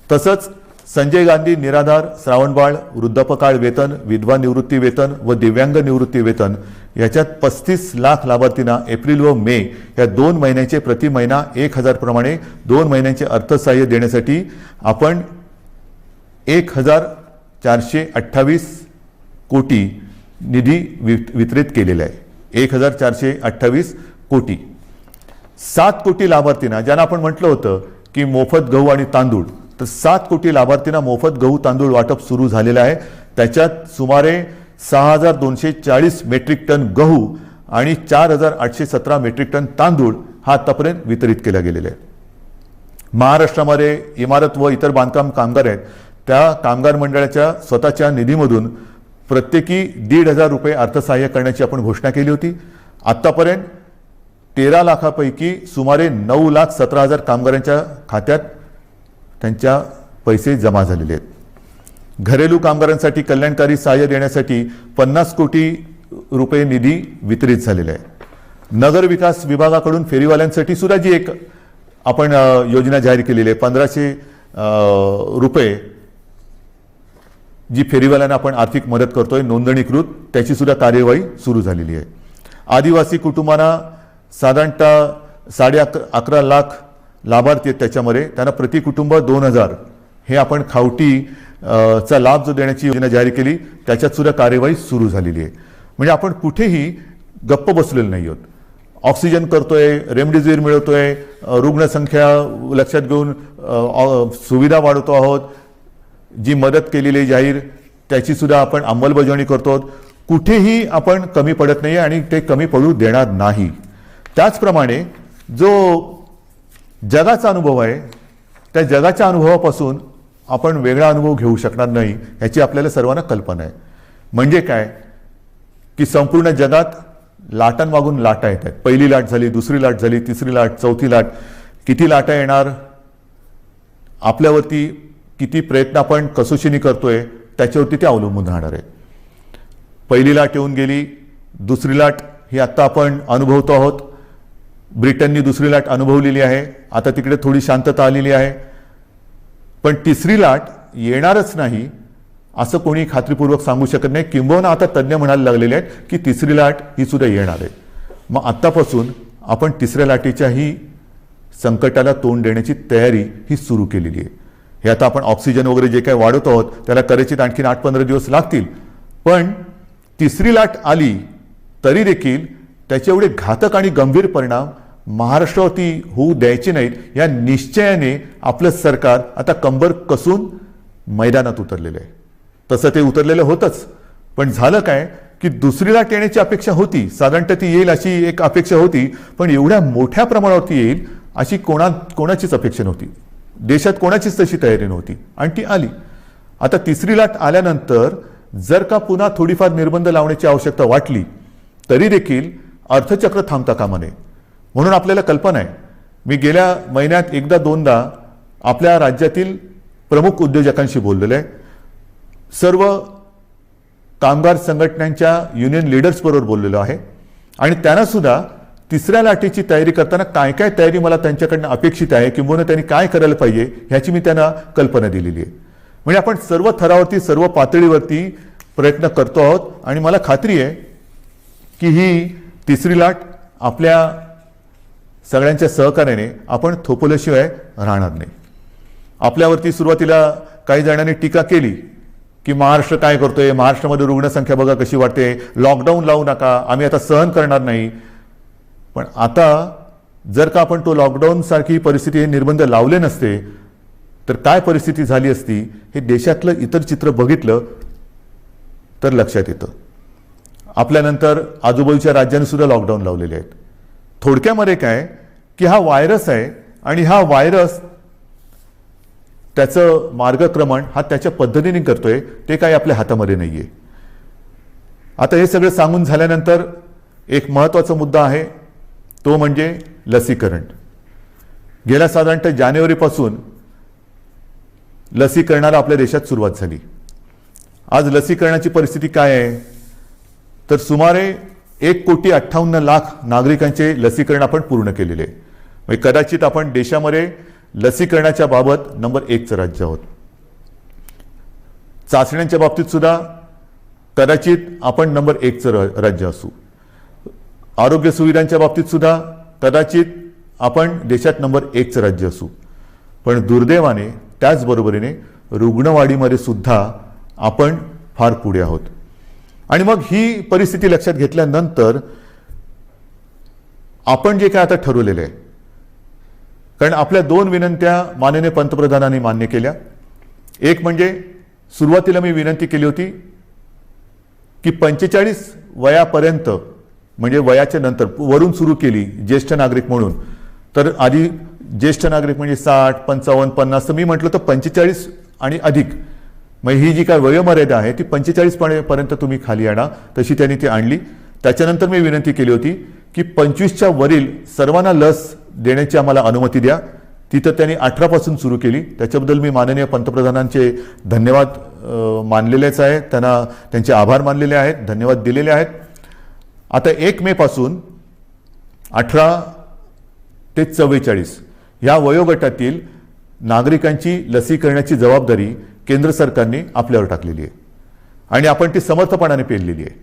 तसंच संजय गांधी निराधार, श्रावणबाळ, वृद्धापकाळ वेतन, विधवा निवृत्ती वेतन व दिव्यांग निवृत्ती वेतन याच्यात 35 लाख लाभार्थींना एप्रिल व मे या 2 महिन्याचे प्रति महिना 1,000 प्रमाणे 2 महिन्यांचे अर्थसहाय्य देण्यासाठी आपण 1,428 कोटी निधी वितरित केलेला आहे. 1,428 कोटी. 7 कोटी लाभार्थींना, ज्यांना आपण म्हटलं होतं की मोफत गहू आणि तांदूळ, तर 7 कोटी लाभार्थींना मोफत गहू तांदूळ वाटप सुरू झालेलं आहे. त्याच्यात सुमारे 6,240 मेट्रिक टन गहू आणि 4,817 मेट्रिक टन तांदूळ हा आतापर्यंत वितरित केला गेलेला आहे. महाराष्ट्रामध्ये इमारत व इतर बांधकाम कामगार आहेत, त्या कामगार मंडळाच्या स्वतःच्या निधीमधून प्रत्येकी 1,500 रुपये अर्थसहाय्य करण्याची आपण घोषणा केली होती. आत्तापर्यंत 13 लाखापैकी सुमारे 9,17,000 कामगारांच्या खात्यात त्यांच्या पैसे जमा झालेले आहेत. घरेलू कामगारांसाठी कल्याणकारी सहाय्य देण्यासाठी 50 कोटी रुपये निधी वितरित झालेला आहे. नगर विकास विभागाकडून फेरीवाल्यांसाठी सुद्धा जी एक आपण योजना जाहीर केलेली आहे, 1,500 रुपये जी फेरीवाल्यांना आपण आर्थिक मदत करतोय नोंदणीकृत, त्याची सुद्धा कार्यवाही सुरू झालेली आहे. आदिवासी कुटुंबांना साधारणतः 11.5 लाख लाभार्थी आहेत. त्याच्यामध्ये त्यांना प्रति कुटुंब 2,000 हे आपण खावटी चा लाभ जो देण्याची योजना जाहीर केली त्याच्यात सुद्धा कार्यवाही सुरू झालेली आहे. म्हणजे आपण कुठेही गप्प बसलेलो नाही आहोत. ऑक्सिजन करतोय, रेमडेसिवीर मिळवतोय, रुग्णसंख्या लक्षात घेऊन सुविधा वाढवतो आहोत. जी मदत केलेली जाहीर त्याची सुद्धा आपण अंमलबजावणी करतो. कुठेही आपण कमी पडत नाही आणि ते कमी पडू देणार नाही. त्याचप्रमाणे जो जगाचा अनुभव आहे त्या जगाच्या अनुभवापासून आपण वेगळा अनुभव घेऊ शकणार नाही याची आपल्याला सर्वांना कल्पना आहे. म्हणजे काय की संपूर्ण जगात लाटांमागून लाटा येत आहेत. पहिली लाट झाली, दुसरी लाट झाली, तिसरी लाट, चौथी लाट. किती लाटा येणार, आपल्यावरती किती प्रयत्न आपण कसोशीने करतोय त्याच्यावरती ते अवलंबून राहणार आहे. पहिली लाट येऊन गेली, दुसरी लाट ही आत्ता आपण अनुभवतो आहोत. ब्रिटननी दुसरी लाट अनुभवलेली आहे, आता तिकडे थोडी शांतता आलेली आहे, पण तिसरी लाट येणारच नाही असं कोणी खात्रीपूर्वक सांगू शकत नाही. किंबहुना आता तज्ज्ञ म्हणायला लागलेले आहेत की तिसरी लाट ही सुद्धा येणार आहे. मग आत्तापासून आपण तिसऱ्या लाटेच्याही संकटाला तोंड देण्याची तयारी ही सुरू केलेली आहे. हे आता आपण ऑक्सिजन वगैरे जे काही वाढवत आहोत त्याला कदाचित आणखीन 8-15 दिवस लागतील, पण तिसरी लाट आली तरी देखील त्याचे एवढे घातक आणि गंभीर परिणाम महाराष्ट्रावरती होऊ द्यायचे नाहीत या निश्चयाने आपलं सरकार आता कंबर कसून मैदानात उतरलेलं आहे. तसं ते उतरलेलं होतंच, पण झालं काय की दुसरी लाट येण्याची अपेक्षा होती, साधारणतः ती येईल अशी एक अपेक्षा होती, पण एवढ्या मोठ्या प्रमाणावरती येईल अशी कोणाचीच अपेक्षा नव्हती. देशात कोणाचीच तशी तयारी नव्हती आणि ती आली. आता तिसरी लाट आल्यानंतर जर का पुन्हा थोडीफार निर्बंध लावण्याची आवश्यकता वाटली तरी देखील अर्थचक्र थांबता कामा नये. म्हणून आपल्याला कल्पना आहे, मी गेल्या महिन्यात एकदा दोनदा आपल्या राज्यातील प्रमुख उद्योजकांशी बोललेलो आहे, सर्व कामगार संघटनांच्या युनियन लीडर्स बरोबर बोललेलो आहे आणि त्यांना सुद्धा तिसऱ्या लाटेची तयारी करताना काय काय तयारी मला त्यांच्याकडनं अपेक्षित आहे किंवा त्यांनी काय करायला पाहिजे ह्याची मी त्यांना कल्पना दिलेली आहे. म्हणजे आपण सर्व थरावरती सर्व पातळीवरती प्रयत्न करतो आहोत आणि मला खात्री आहे की ही तिसरी लाट आपल्या सगळ्यांच्या सहकार्याने आपण थोपवल्याशिवाय राहणार नाही. आपल्यावरती सुरुवातीला काही जणांनी टीका केली की महाराष्ट्र काय करतोय, महाराष्ट्रामध्ये रुग्णसंख्या बघा कशी वाढते, लॉकडाऊन लावू नका, आम्ही आता सहन करणार नाही. पण आता जर का आपण तो लॉकडाऊन सारखी परिस्थिती, हे निर्बंध लावले नसते तर काय परिस्थिती झाली असती हे देशातलं इतर चित्र बघितलं तर लक्षात येतं. आपल्यानंतर आजूबाजूच्या राज्यांनी सुद्धा लॉकडाऊन लावलेले आहेत. थोडक्यामध्ये काय की हा व्हायरस आहे आणि हा व्हायरस त्याचं मार्गक्रमण हा त्याच्या पद्धतीने करतोय, ते काही आपल्या हातामध्ये नाहीये. आता हे सगळं सांगून झाल्यानंतर एक महत्त्वाचा मुद्दा आहे, तो म्हणजे लसीकरण. गेल्या साधारणतः जानेवारीपासून लसीकरणाला आपल्या देशात सुरुवात झाली. आज लसीकरणाची परिस्थिती काय आहे तर सुमारे 1,58,00,000 नागरिकांचे लसीकरण आपण पूर्ण केलेले आहे. म्हणजे कदाचित आपण देशामध्ये लसीकरणाच्या बाबत नंबर 1चं राज्य आहोत. चाचण्यांच्या बाबतीत सुद्धा कदाचित आपण नंबर 1चं राज्य असू. आरोग्य सुविधांच्या बाबतीत सुद्धा कदाचित आपण देशात नंबर 1चं राज्य असू. पण दुर्दैवाने त्याचबरोबरीने रुग्णवाढीमध्ये सुद्धा आपण फार पुढे आहोत. आणि मग ही परिस्थिती लक्षात घेतल्यानंतर आपण जे काय आता ठरवलेलं आहे, कारण आपल्या 2 विनंत्या माननीय पंतप्रधानांनी मान्य केल्या. एक म्हणजे सुरुवातीला मी विनंती केली होती की 45 वयापर्यंत, म्हणजे वयाच्या नंतर वरून सुरू केली ज्येष्ठ नागरिक म्हणून, तर आधी ज्येष्ठ नागरिक म्हणजे 60, 55, 50, तर मी म्हटलं तर 45 आणि अधिक, मग ही जी काय वयोमर्यादा आहे ती 45 पर्यंत तुम्ही खाली आणा, तशी त्यांनी ती आणली. त्याच्यानंतर मी विनंती केली होती की 25च्या वरील सर्वांना लस देण्याची आम्हाला अनुमती द्या. ती तर त्यांनी 18 पासून सुरू केली. त्याच्याबद्दल मी माननीय पंतप्रधानांचे धन्यवाद मानलेलेच आहे, त्यांना त्यांचे आभार मानलेले आहेत, धन्यवाद दिलेले आहेत. आता 1 मे पासून 18 ते 44 या वयोगटातील नागरिकांची लसीकरणाची जबाबदारी केंद्र सरकारने आपल्यावर टाकलेली आहे आणि आपण ती समर्थपणाने पेललेली आहे.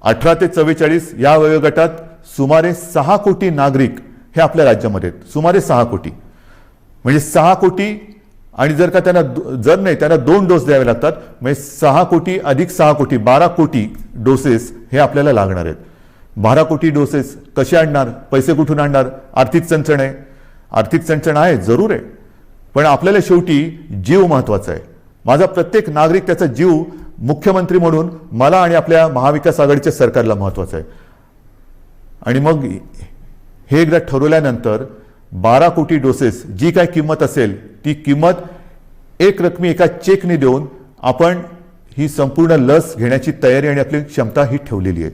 18 ते 44 या वयोगटात सुमारे 6 कोटी नागरिक हे आपल्या राज्यामध्ये आहेत. सुमारे 6 कोटी, म्हणजे 6 कोटी, आणि जर का त्यांना त्यांना 2 डोस द्यावे लागतात, म्हणजे 6 कोटी अधिक 6 कोटी 12 कोटी डोसेस हे आपल्याला लागणार आहेत. 12 कोटी डोसेस कसे आणणार, पैसे कुठून आणणार? आर्थिक चणचण आहे. आर्थिक चणचण आहे, जरूर आहे, पण आपल्याला शेवटी जीव महत्वाचा आहे. माझा प्रत्येक नागरिक, त्याचा जीव मुख्यमंत्री म्हणून मला आणि आपल्या महाविकास आघाडीच्या सरकारला महत्वाचा आहे. आणि मग हे एकदा ठरवल्यानंतर 12 कोटी डोसेस जी काय किंमत असेल ती किंमत एक रकमी एका चेकने देऊन आपण ही संपूर्ण लस घेण्याची तयारी आणि आपली क्षमता ही ठेवलेली आहे.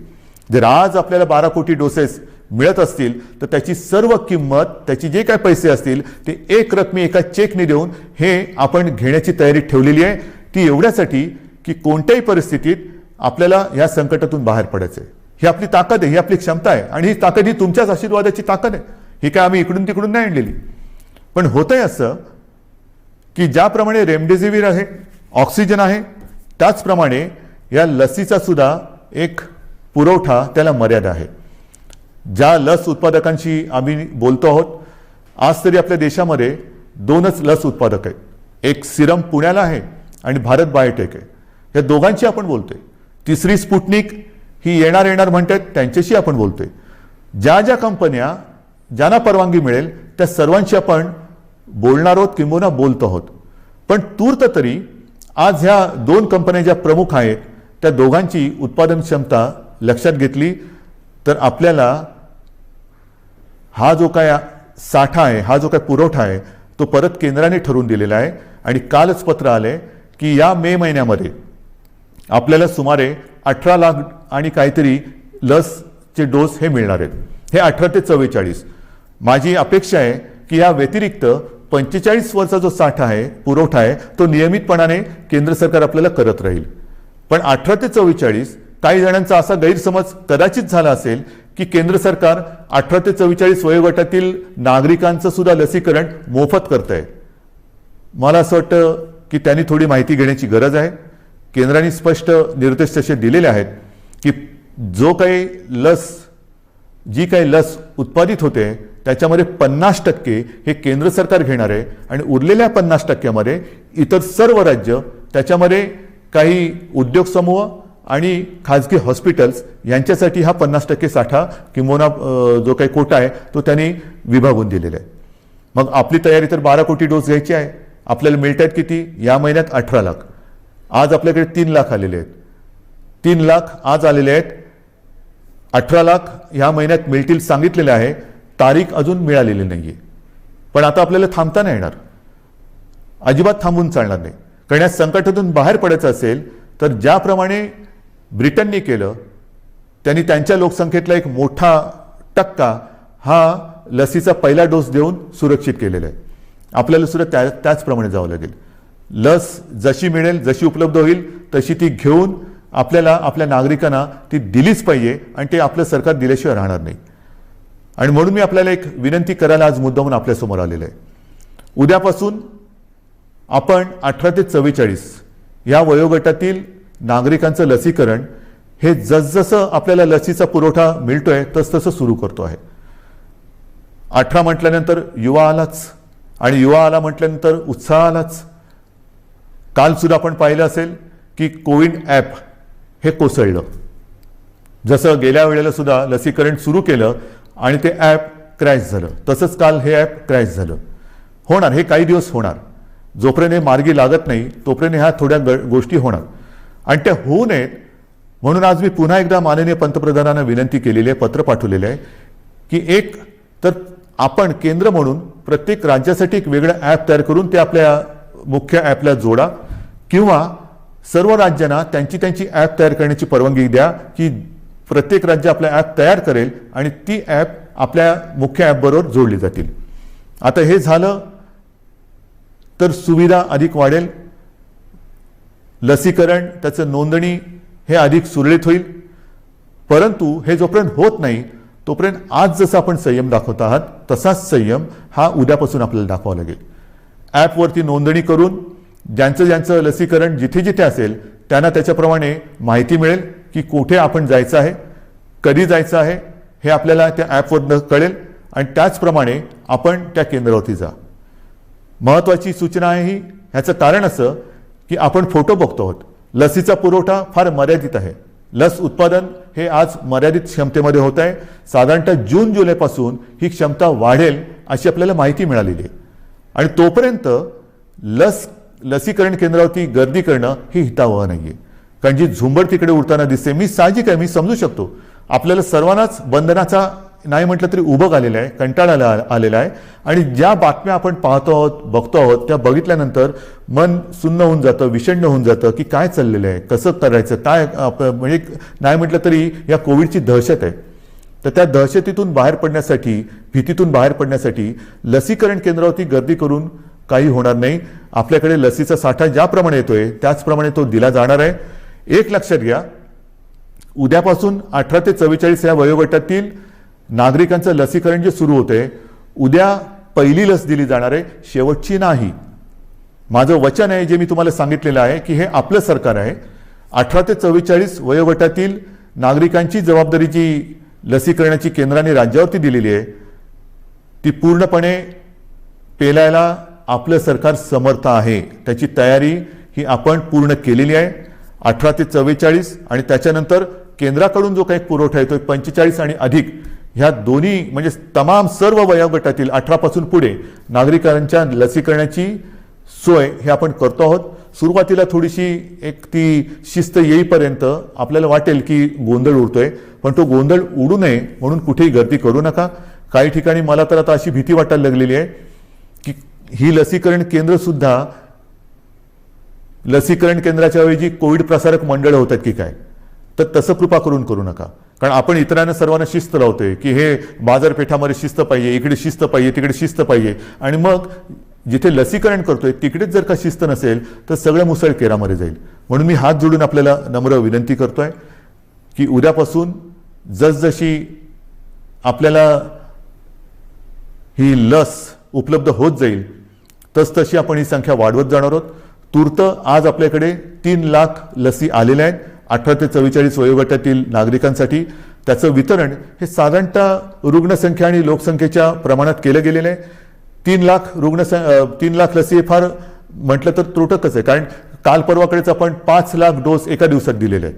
जर आज आपल्याला 12 कोटी डोसेस मिळत असतील तर त्याची सर्व किंमत, त्याची जे काय पैसे असतील ते एक रकमी एका चेकने देऊन हे आपण घेण्याची तयारी ठेवलेली आहे. ती एवढ्यासाठी की कोणत्याही परिस्थितीत आपल्याला या संकटातून बाहेर पडायचं आहे. ही आपली ताकद आहे, ही आपली क्षमता आहे आणि ही ताकद ही तुमच्याच आशीर्वादाची ताकद आहे. ही काय आम्ही इकडून तिकडून नाही आणलेली. पण होतंय असं की ज्याप्रमाणे रेमडेसिवीर आहे, ऑक्सिजन आहे, त्याचप्रमाणे या लसीचा सुद्धा एक पुरवठा त्याला मर्यादा आहे. ज्या लस उत्पादकांशी आम्ही बोलतो आहोत, आज तरी आपल्या देशामध्ये 2च लस उत्पादक आहेत. एक सिरम पुण्याला आहे आणि भारत बायोटेक आहे. या दोघांची आपण बोलतोय. तिसरी स्पुटनिक ही येणार म्हणतात, त्यांच्याशी आपण बोलतोय. ज्या ज्या कंपन्या ज्यांना परवानगी मिळेल त्या सर्वांशी आपण बोलणार आहोत किंवा बोलतो आहोत. पण तूर्त तरी आज ह्या 2 कंपन्या ज्या प्रमुख आहेत त्या दोघांची उत्पादन क्षमता लक्षात घेतली तर आपल्याला हा जो काय साठा आहे, हा जो काय पुरवठा आहे तो परत केंद्राने ठरवून दिलेला आहे. आणि कालच पत्र आले की या मे महिन्यामध्ये आपल्याला सुमारे 18 लाख आणि काहीतरी लसचे डोस हे मिळणार आहेत. हे 18 ते 44. माझी अपेक्षा आहे की या व्यतिरिक्त 45 वर्षाचा जो साठा आहे, पुरवठा आहे, तो नियमितपणाने केंद्र सरकार आपल्याला करत राहील. पण 18 ते 44 काही जणांचा असा गैरसमज कदाचित झाला असेल की केंद्र सरकार 18 ते 44 वयोगटातील नागरिकांचं सुद्धा लसीकरण मोफत करत आहे. मला असं वाटतं की त्यांनी थोडी माहिती घेण्याची गरज आहे. केंद्राने स्पष्ट निर्देश तसे दिलेले आहेत की जी काही लस उत्पादित होते त्याच्यामध्ये 50% हे केंद्र सरकार घेणार आहे आणि उरलेल्या 50%मध्ये इतर सर्व राज्य, त्याच्यामध्ये काही उद्योग समूह आणि खाजगी हॉस्पिटल्स यांच्यासाठी हा 50% साठा किंवा जो काही कोटा आहे तो त्यांनी विभागून दिलेला आहे. मग आपली तयारी तर 12 कोटी डोस घ्यायची आहे. आपल्याला मिळत आहेत किती? या महिन्यात 18 लाख. आज आपल्याकडे 3 लाख आलेले आहेत. 3 लाख आज आलेले आहेत. 18 लाख ह्या महिन्यात मिळतील सांगितलेले आहे. तारीख अजून मिळालेली नाहीये. पण आता आपल्याला थांबता नाही येणार, अजिबात थांबून चालणार नाही. कारण या संकटातून बाहेर पडायचं असेल तर ज्याप्रमाणे ब्रिटनने केलं, त्यांनी त्यांच्या लोकसंख्येतला एक मोठा टक्का हा लसीचा पहिला डोस देऊन सुरक्षित केलेला आहे. आपल्याला सुद्धा त्याचप्रमाणे जावं लागेल. लस जशी मिळेल, जशी उपलब्ध होईल तशी ती घेऊन आपल्याला आपल्या नागरिकांना ती दिलीच पाहिजे आणि ते आपलं सरकार दिल्याशिवाय राहणार नाही. आणि म्हणून मी आपल्याला एक विनंती करायला आज मुद्दामून आपल्यासमोर आलेलं आहे. उद्यापासून आपण 18 ते 44 या वयोगटातील नागरिकांचं लसीकरण हे जसजसं आपल्याला लसीचा पुरवठा मिळतोय तसतसं सुरू करतो आहे. 18 म्हटल्यानंतर युवा आलाच आणि युवा आला म्हटल्यानंतर उत्साह आलाच. काल सुद्धा आपण पाहिलं असेल की कोविन ॲप हे कोसळलं. जसं गेल्या वेळेला सुद्धा लसीकरण सुरू केलं आणि ते ॲप क्रॅश झालं, तसंच काल हे ॲप क्रॅश झालं. होणार, हे काही दिवस होणार. जोपर्यंत हे मार्गी लागत नाही तोपर्यंत ह्या थोड्या गोष्टी होणार आणि त्या होऊ नयेत म्हणून आज मी पुन्हा एकदा माननीय पंतप्रधानांना विनंती केलेली आहे, पत्र पाठवलेलं आहे की एक तर आपण केंद्र म्हणून प्रत्येक राज्यासाठी एक वेगळं ॲप तयार करून ते आपल्या मुख्य ॲपला जोडा किंवा सर्व राज्यांना त्यांची ॲप तयार करण्याची परवानगी द्या की प्रत्येक राज्य आपला ॲप तयार करेल आणि ती ॲप आपल्या मुख्य ॲपबरोबर जोडली जातील. आता हे झालं तर सुविधा अधिक वाढेल, लसीकरण त्याचं नोंदणी हे अधिक सुरळीत होईल. परंतु हे जोपर्यंत होत नाही तोपर्यंत आज जसं आपण संयम दाखवत आहात तसाच संयम हा उद्यापासून आपल्याला दाखवावा लागेल. ॲपवरती नोंदणी करून ज्यांचं लसीकरण जिथे जिथे असेल त्यांना त्याच्याप्रमाणे माहिती मिळेल की कुठे आपण जायचं आहे, कधी जायचं आहे हे आपल्याला त्या ॲपवरनं कळेल आणि त्याचप्रमाणे आपण त्या केंद्रावरती जा. महत्त्वाची सूचना आहे ही. ह्याचं कारण असं की आपण फोटो बघतो आहोत. लसीचा पुरवठा फार मर्यादित आहे. लस उत्पादन हे आज मर्यादित क्षमतेमध्ये होत आहे. साधारणतः जून जुलैपासून ही क्षमता वाढेल अशी आपल्याला माहिती मिळालेली आहे आणि तोपर्यंत लसीकरण केंद्रावरती गर्दी करणं हे हितावह नाही आहे. कारण जी झुंबड तिकडे उडताना दिसते, मी साहजिक आहे, मी समजू शकतो. आपल्याला सर्वांनाच बंधनाचा नाही म्हटलं तरी उभं आलेलं आहे, कंटाळा आलेला आहे आणि ज्या बातम्या आपण पाहतो आहोत, बघतो आहोत त्या बघितल्यानंतर मन सुन्न होऊन जातं, विषण्ण होऊन जातं की काय चाललेलं आहे, कसं करायचं, काय म्हणजे नाही म्हटलं तरी या कोविडची दहशत आहे. तर त्या दहशतीतून बाहेर पडण्यासाठी, भीतीतून बाहेर पडण्यासाठी लसीकरण केंद्रावरती गर्दी करून काही होणार नाही. आपल्याकडे लसीचा साठा ज्याप्रमाणे येतोय त्याचप्रमाणे तो दिला जाणार आहे. एक लक्षात घ्या उद्यापासून 18 ते 44 या वयोगटातील नागरिकांचं लसीकरण जे सुरू होते, उद्या पहिली लस दिली जाणार आहे, शेवटची नाही. माझं वचन आहे जे मी तुम्हाला सांगितलेलं आहे की हे आपलं सरकार आहे. 18 ते 44 वयोगटातील नागरिकांची जबाबदारी जी लसीकरणाची केंद्राने राज्यावरती दिलेली आहे ती पूर्णपणे पेलायला आपलं सरकार समर्थ आहे. त्याची तयारी ही आपण पूर्ण केलेली आहे. 18 ते 44 आणि त्याच्यानंतर केंद्राकडून जो काही पुरवठा येतोय 45 आणि अधिक, ह्या दोन्ही म्हणजे तमाम सर्व वयोगटातील 18 पासून पुढे नागरिकांच्या लसीकरणाची सोय हे आपण करतो आहोत. सुरुवातीला थोडीशी एक ती शिस्त येईपर्यंत आपल्याला वाटेल की गोंधळ उडतोय, पण तो गोंधळ उडू नये म्हणून कुठेही गर्दी करू नका. काही ठिकाणी मला तर आता अशी भीती वाटायला लागलेली आहे की ही लसीकरण केंद्र सुद्धा लसीकरण केंद्राच्या ऐवजी कोविड प्रसारक मंडळ होतात की काय, तर तसं कृपा करून करू नका. कारण आपण इतरांना सर्वांना शिस्त लावतोय की हे बाजारपेठामध्ये शिस्त पाहिजे, इकडे शिस्त पाहिजे, तिकडे शिस्त पाहिजे, आणि मग जिथे लसीकरण करतोय तिकडेच जर का शिस्त नसेल तर सगळं मुसळ केरामध्ये जाईल. म्हणून मी हात जोडून आपल्याला नम्र विनंती करतोय की उद्यापासून जसजशी आपल्याला ही लस उपलब्ध होत जाईल तसतशी आपण ही संख्या वाढवत जाणार आहोत. तूर्त आज आपल्याकडे 3 लाख लसी आलेल्या आहेत 18 ते 44 वयोगटातील नागरिकांसाठी. त्याचं वितरण हे साधारणतः रुग्णसंख्या आणि लोकसंख्येच्या प्रमाणात केलं गेलेलं आहे. 3 लाख लसी हे फार म्हटलं तर त्रुटकच आहे, कारण काल परवाकडेच आपण 5 लाख डोस एका दिवसात दिलेले आहेत.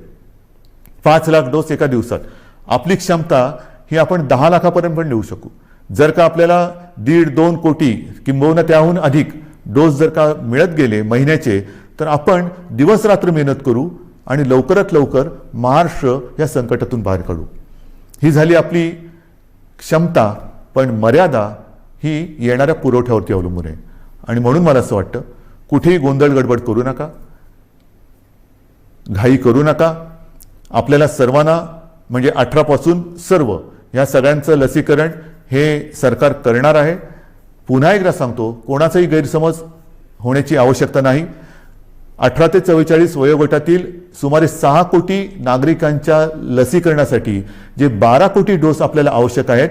5 लाख डोस एका दिवसात. आपली क्षमता ही आपण 10 लाखापर्यंत पण नेऊ शकू. जर का आपल्याला 1.5-2 कोटी किंबहुना त्याहून अधिक डोस जर का मिळत गेले महिन्याचे, तर आपण दिवस रात्र मेहनत करू आणि लवकरात लवकर महाराष्ट्र या संकटातून बाहेर काढू. ही झाली आपली क्षमता, पण मर्यादा ही येणाऱ्या पुरवठ्यावरती अवलंबून आहे. आणि म्हणून मला असं वाटतं कुठेही गोंधळ गडबड करू नका, घाई करू नका. आपल्याला सर्वांना म्हणजे 18 पासून सर्व या सगळ्यांचं लसीकरण हे सरकार करणार आहे. पुन्हा एकदा सांगतो, कोणाचाही गैरसमज होण्याची आवश्यकता नाही. 18 ते 44 वयोगटातील सुमारे 6 कोटी नागरिकांच्या लसीकरणासाठी जे 12 कोटी डोस आपल्याला आवश्यक आहेत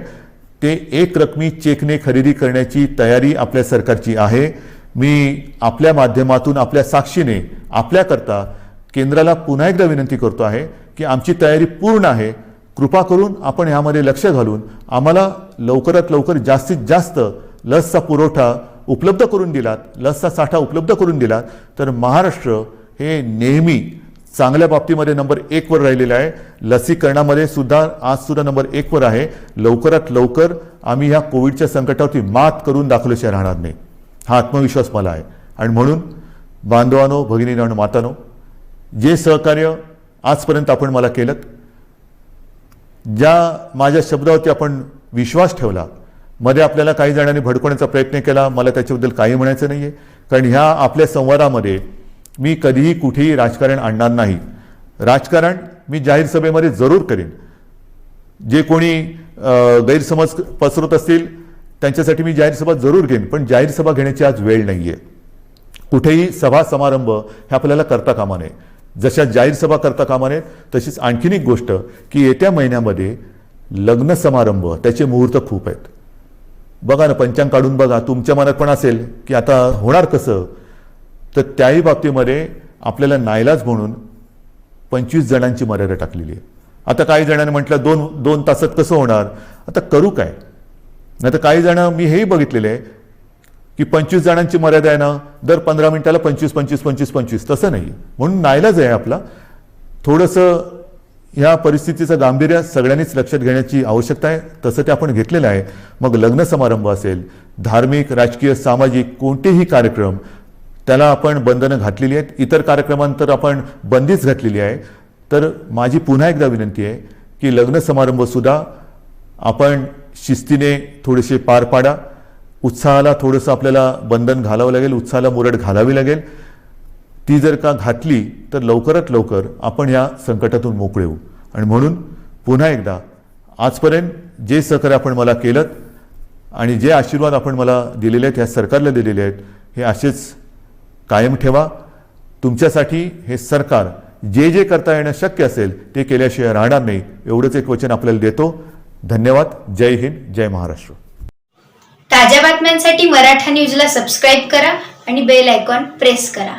ते एक रकमी चेकने खरेदी करण्याची तयारी आपल्या सरकारची आहे. मी आपल्या माध्यमातून आपल्या साक्षीने आपल्याकरता केंद्राला पुन्हा एकदा विनंती करतो आहे की आमची तयारी पूर्ण आहे. कृपा करून आपण ह्यामध्ये लक्ष घालून आम्हाला लवकरात लवकर जास्तीत जास्त लसचा पुरवठा उपलब्ध करून दिलात, लसचा साठा उपलब्ध करून दिलात, तर महाराष्ट्र हे नेहमी चांगल्या बाबतीमध्ये नंबर 1 वर राहिलेलं आहे. लसीकरणामध्ये सुद्धा आज सुद्धा नंबर 1 वर आहे. लवकरात लवकर आम्ही ह्या कोविडच्या संकटावरती मात करून दाखवल्याशिवाय राहणार नाही, हा आत्मविश्वास मला आहे. आणि म्हणून बांधवांनो, भगिनींनो आणि मातांनो, जे सहकार्य आजपर्यंत आपण मला केलं, ज्या माझ्या शब्दावरती आपण विश्वास ठेवला, मध्ये आपल्याला काही जणांनी भडकवण्याचा प्रयत्न केला, मला त्याच्याबद्दल काही म्हणायचं नाही आहे. कारण ह्या आपल्या संवादामध्ये मी कधीही कुठेही राजकारण आणणार नाही. राजकारण मी जाहीर सभेमध्ये जरूर करेन. जे कोणी गैरसमज पसरवत असतील त्यांच्यासाठी मी जाहीर सभा जरूर घेईन, पण जाहीर सभा घेण्याची आज वेळ नाही आहे. कुठेही सभा समारंभ हे आपल्याला करता कामा नये. जशा जाहीर सभा करता कामा नये, तशीच आणखीन एक गोष्ट की येत्या महिन्यामध्ये लग्न समारंभ त्याचे मुहूर्त खूप आहेत. बघा ना, पंचांग काढून बघा, तुमच्या मनात पण असेल की आता होणार कसं, तर त्याही बाबतीमध्ये आपल्याला नाईलाज म्हणून 25 जणांची मर्यादा टाकलेली आहे. आता काही जणांनी म्हटलं 2 तासात कसं होणार, आता करू काय. नाही तर काही जण मी हेही बघितलेले आहे की 25 जणांची मर्यादा आहे ना, दर 15 मिनिटाला 25. तसं नाही. म्हणून नाईलाज आहे आपला. थोडंसं ह्या परिस्थितीचं गांभीर्य सगळ्यांनीच लक्षात घेण्याची आवश्यकता आहे. तसं ते आपण घेतलेलं आहे. मग लग्न समारंभ असेल, धार्मिक, राजकीय, सामाजिक कोणतेही कार्यक्रम, त्याला आपण बंधनं घातलेली आहेत. इतर कार्यक्रमांतर आपण बंदीच घातलेली आहे. तर माझी पुन्हा एकदा विनंती आहे की लग्न समारंभसुद्धा आपण शिस्तीने थोडेसे पार पाडा. उत्साहाला थोडंसं आपल्याला बंधन घालावं लागेल, उत्साहाला मुरड घालावी लागेल. ती जर का घातली तर लवकरात लवकर आपण या संकटातून मोकळे होऊ. आणि म्हणून पुन्हा एकदा आजपर्यंत जे सहकार्य आपण मला केलं आणि जे आशीर्वाद आपण मला दिलेले आहेत, ह्या सरकारला दिलेले आहेत, हे असेच कायम ठेवा. तुमच्यासाठी हे सरकार जे जे करता येणं शक्य असेल ते केल्याशिवाय राहणार नाही, एवढंच एक वचन आपल्याला देतो. धन्यवाद. जय हिंद, जय महाराष्ट्र. ताज्या बातम्यांसाठी मराठा न्यूजला सबस्क्राईब करा आणि बेल आयकॉन प्रेस करा.